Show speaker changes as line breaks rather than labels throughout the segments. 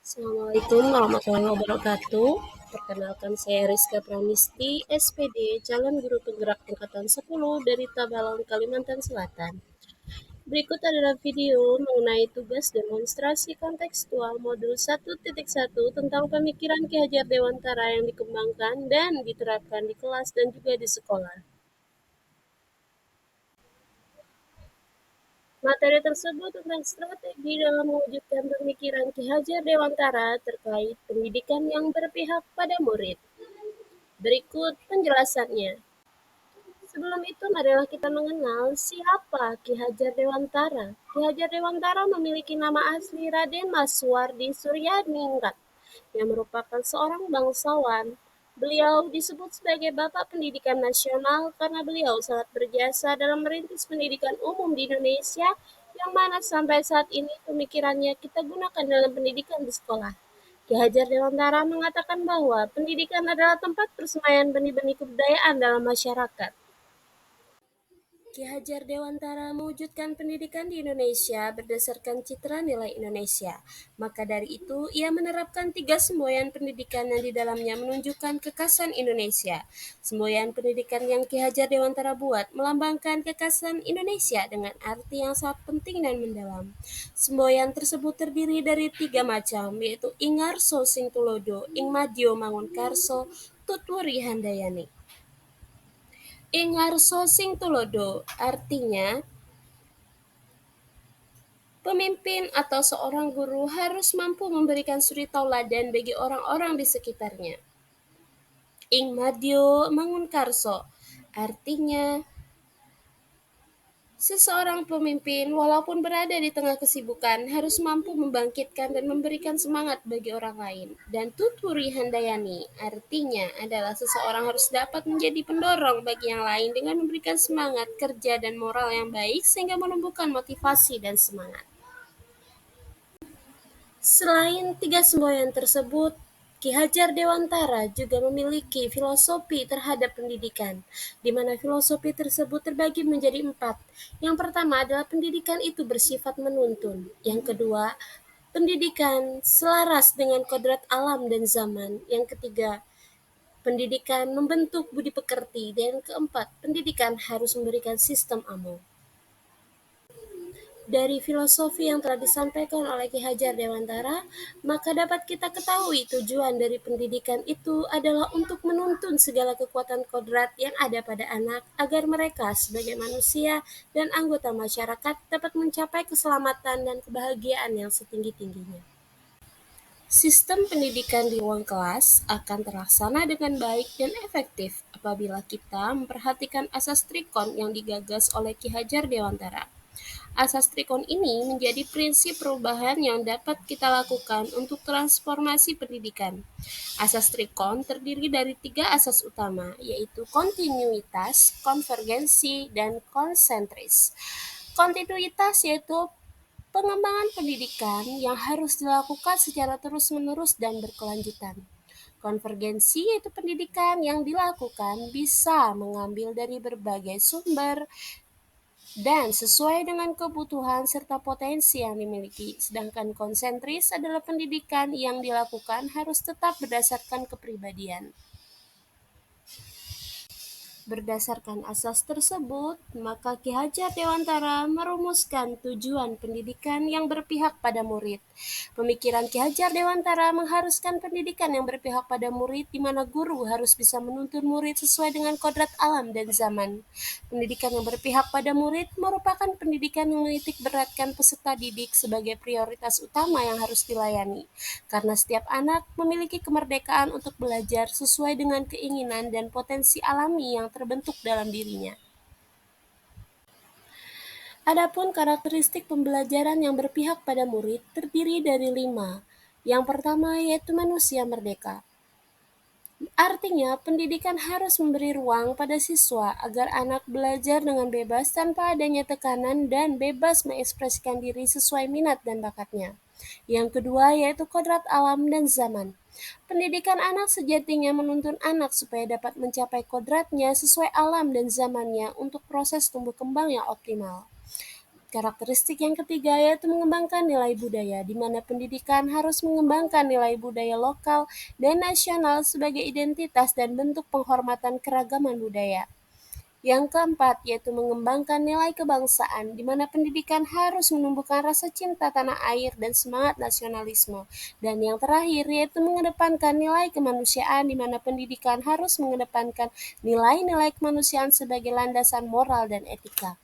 Assalamualaikum warahmatullahi wabarakatuh. Perkenalkan saya Rizka Pramisti, SPD, calon guru penggerak angkatan 10 dari Tabalong, Kalimantan Selatan. Berikut adalah video mengenai tugas demonstrasi kontekstual modul 1.1 tentang pemikiran Ki Hajar Dewantara yang dikembangkan dan diterapkan di kelas dan juga di sekolah. Materi tersebut tentang strategi dalam mewujudkan pemikiran Ki Hajar Dewantara terkait pendidikan yang berpihak pada murid. Berikut penjelasannya. Sebelum itu, marilah kita mengenal siapa Ki Hajar Dewantara. Ki Hajar Dewantara memiliki nama asli Raden Maswardi Suryaningrat, yang merupakan seorang bangsawan. Beliau disebut sebagai Bapak Pendidikan Nasional karena beliau sangat berjasa dalam merintis pendidikan umum di Indonesia, yang mana sampai saat ini pemikirannya kita gunakan dalam pendidikan di sekolah. Ki Hajar Dewantara mengatakan bahwa pendidikan adalah tempat persemaian benih-benih kebudayaan dalam masyarakat. Ki Hajar Dewantara mewujudkan pendidikan di Indonesia berdasarkan citra nilai Indonesia. Maka dari itu, ia menerapkan 3 semboyan pendidikan yang di dalamnya menunjukkan kekhasan Indonesia. Semboyan pendidikan yang Ki Hajar Dewantara buat melambangkan kekhasan Indonesia dengan arti yang sangat penting dan mendalam. Semboyan tersebut terdiri dari 3 macam, yaitu Ingarso Sing Tulodo, Ingmadio Mangunkarso, Tutwuri Handayani. Ingarso Sing Tulodo artinya pemimpin atau seorang guru harus mampu memberikan suri tauladan bagi orang-orang di sekitarnya. Ingmadio Mangunkarso artinya seseorang pemimpin walaupun berada di tengah kesibukan harus mampu membangkitkan dan memberikan semangat bagi orang lain. Dan Tutwuri Handayani artinya adalah seseorang harus dapat menjadi pendorong bagi yang lain dengan memberikan semangat kerja dan moral yang baik sehingga menumbuhkan motivasi dan semangat. Selain 3 semboyan tersebut, Ki Hajar Dewantara juga memiliki filosofi terhadap pendidikan, di mana filosofi tersebut terbagi menjadi 4. Yang pertama adalah pendidikan itu bersifat menuntun. Yang kedua, pendidikan selaras dengan kodrat alam dan zaman. Yang ketiga, pendidikan membentuk budi pekerti. Dan keempat, pendidikan harus memberikan sistem amal. Dari filosofi yang telah disampaikan oleh Ki Hajar Dewantara, maka dapat kita ketahui tujuan dari pendidikan itu adalah untuk menuntun segala kekuatan kodrat yang ada pada anak agar mereka sebagai manusia dan anggota masyarakat dapat mencapai keselamatan dan kebahagiaan yang setinggi-tingginya. Sistem pendidikan di ruang kelas akan terlaksana dengan baik dan efektif apabila kita memperhatikan asas trikon yang digagas oleh Ki Hajar Dewantara. Asas trikon ini menjadi prinsip perubahan yang dapat kita lakukan untuk transformasi pendidikan. Asas trikon terdiri dari 3 asas utama, yaitu kontinuitas, konvergensi, dan konsentris. Kontinuitas yaitu pengembangan pendidikan yang harus dilakukan secara terus-menerus dan berkelanjutan. Konvergensi yaitu pendidikan yang dilakukan bisa mengambil dari berbagai sumber dan sesuai dengan kebutuhan serta potensi yang dimiliki. Sedangkan konsentris adalah pendidikan yang dilakukan harus tetap berdasarkan kepribadian. Berdasarkan asas tersebut, maka Ki Hajar Dewantara merumuskan tujuan pendidikan yang berpihak pada murid. Pemikiran Ki Hajar Dewantara mengharuskan pendidikan yang berpihak pada murid, di mana guru harus bisa menuntun murid sesuai dengan kodrat alam dan zaman. Pendidikan yang berpihak pada murid merupakan pendidikan yang menitik beratkan peserta didik sebagai prioritas utama yang harus dilayani, karena setiap anak memiliki kemerdekaan untuk belajar sesuai dengan keinginan dan potensi alami yang terbentuk dalam dirinya. Adapun karakteristik pembelajaran yang berpihak pada murid terdiri dari 5. Yang pertama yaitu manusia merdeka. Artinya, pendidikan harus memberi ruang pada siswa agar anak belajar dengan bebas tanpa adanya tekanan dan bebas mengekspresikan diri sesuai minat dan bakatnya. Yang kedua yaitu kodrat alam dan zaman. Pendidikan anak sejatinya menuntun anak supaya dapat mencapai kodratnya sesuai alam dan zamannya untuk proses tumbuh kembang yang optimal. Karakteristik yang ketiga yaitu mengembangkan nilai budaya, di mana pendidikan harus mengembangkan nilai budaya lokal dan nasional sebagai identitas dan bentuk penghormatan keragaman budaya. Yang keempat yaitu mengembangkan nilai kebangsaan, di mana pendidikan harus menumbuhkan rasa cinta tanah air dan semangat nasionalisme. Dan yang terakhir yaitu mengedepankan nilai kemanusiaan, di mana pendidikan harus mengedepankan nilai-nilai kemanusiaan sebagai landasan moral dan etika.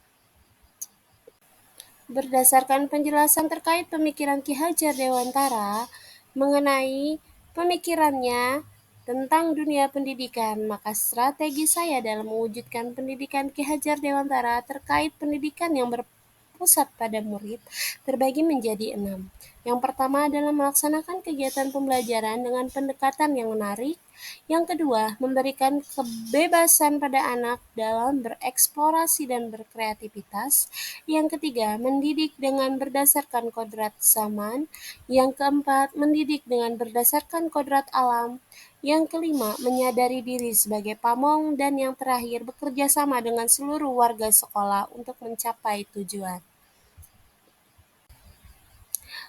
Berdasarkan penjelasan terkait pemikiran Ki Hajar Dewantara mengenai pemikirannya tentang dunia pendidikan, maka strategi saya dalam mewujudkan pendidikan Ki Hajar Dewantara terkait pendidikan yang berpusat pada murid terbagi menjadi 6. Yang pertama adalah melaksanakan kegiatan pembelajaran dengan pendekatan yang menarik. Yang kedua, memberikan kebebasan pada anak dalam bereksplorasi dan berkreativitas. Yang ketiga, mendidik dengan berdasarkan kodrat zaman. Yang keempat, mendidik dengan berdasarkan kodrat alam. Yang kelima, menyadari diri sebagai pamong. Dan yang terakhir, bekerja sama dengan seluruh warga sekolah untuk mencapai tujuan.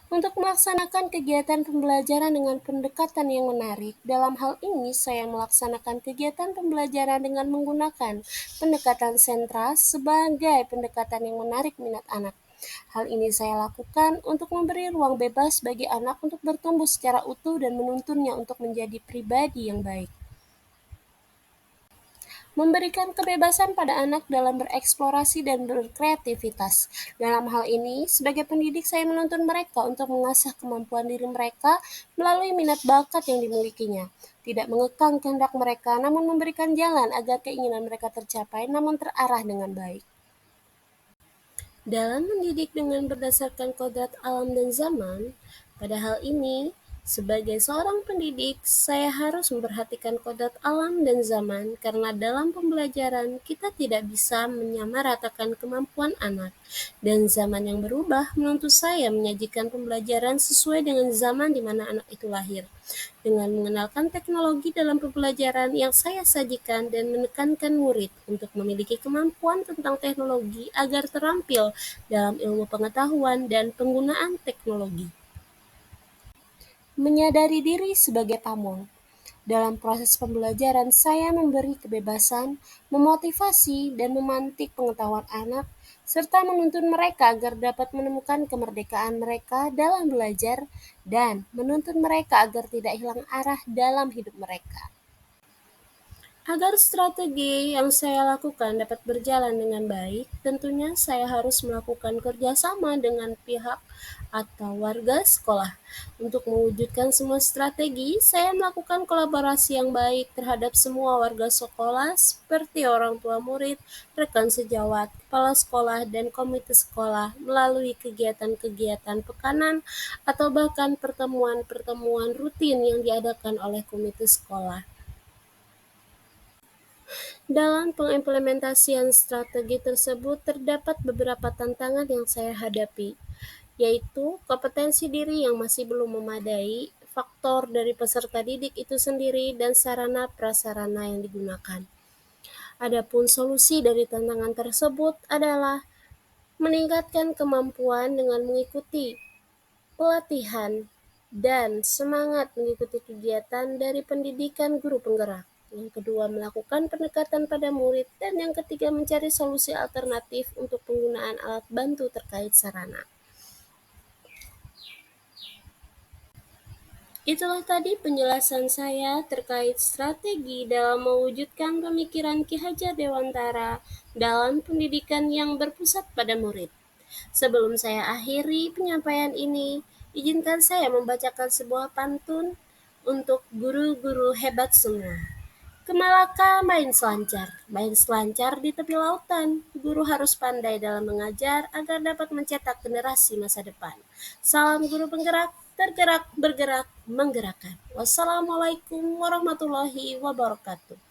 Untuk melaksanakan kegiatan pembelajaran dengan pendekatan yang menarik, dalam hal ini saya melaksanakan kegiatan pembelajaran dengan menggunakan pendekatan sentras sebagai pendekatan yang menarik minat anak. Hal ini saya lakukan untuk memberi ruang bebas bagi anak untuk bertumbuh secara utuh dan menuntunnya untuk menjadi pribadi yang baik. Memberikan kebebasan pada anak dalam bereksplorasi dan berkreativitas. Dalam hal ini, sebagai pendidik saya menuntun mereka untuk mengasah kemampuan diri mereka melalui minat bakat yang dimilikinya. Tidak mengekang kehendak mereka, namun memberikan jalan agar keinginan mereka tercapai namun terarah dengan baik. Dalam mendidik dengan berdasarkan kodrat alam dan zaman, pada hal ini, sebagai seorang pendidik, saya harus memperhatikan kodrat alam dan zaman karena dalam pembelajaran kita tidak bisa menyamaratakan kemampuan anak. Dan zaman yang berubah menuntut saya menyajikan pembelajaran sesuai dengan zaman di mana anak itu lahir. Dengan mengenalkan teknologi dalam pembelajaran yang saya sajikan dan menekankan murid untuk memiliki kemampuan tentang teknologi agar terampil dalam ilmu pengetahuan dan penggunaan teknologi. Menyadari diri sebagai pamong. Dalam proses pembelajaran, saya memberi kebebasan, memotivasi, dan memantik pengetahuan anak, serta menuntun mereka agar dapat menemukan kemerdekaan mereka dalam belajar dan menuntun mereka agar tidak hilang arah dalam hidup mereka. Agar strategi yang saya lakukan dapat berjalan dengan baik, tentunya saya harus melakukan kerjasama dengan pihak atau warga sekolah. Untuk mewujudkan semua strategi, saya melakukan kolaborasi yang baik terhadap semua warga sekolah seperti orang tua murid, rekan sejawat, kepala sekolah, dan komite sekolah melalui kegiatan-kegiatan pekanan atau bahkan pertemuan-pertemuan rutin yang diadakan oleh komite sekolah. Dalam pengimplementasian strategi tersebut terdapat beberapa tantangan yang saya hadapi, yaitu kompetensi diri yang masih belum memadai, faktor dari peserta didik itu sendiri, dan sarana prasarana yang digunakan. Adapun solusi dari tantangan tersebut adalah meningkatkan kemampuan dengan mengikuti pelatihan dan semangat mengikuti kegiatan dari pendidikan guru penggerak. Yang kedua, melakukan pendekatan pada murid. Dan yang ketiga, mencari solusi alternatif untuk penggunaan alat bantu terkait sarana. Itulah tadi penjelasan saya terkait strategi dalam mewujudkan pemikiran Ki Hajar Dewantara dalam pendidikan yang berpusat pada murid. Sebelum saya akhiri penyampaian ini, izinkan saya membacakan sebuah pantun untuk guru-guru hebat semua. Kemalaka main selancar di tepi lautan. Guru harus pandai dalam mengajar agar dapat mencetak generasi masa depan. Salam guru penggerak, tergerak, bergerak, menggerakkan. Wassalamualaikum warahmatullahi wabarakatuh.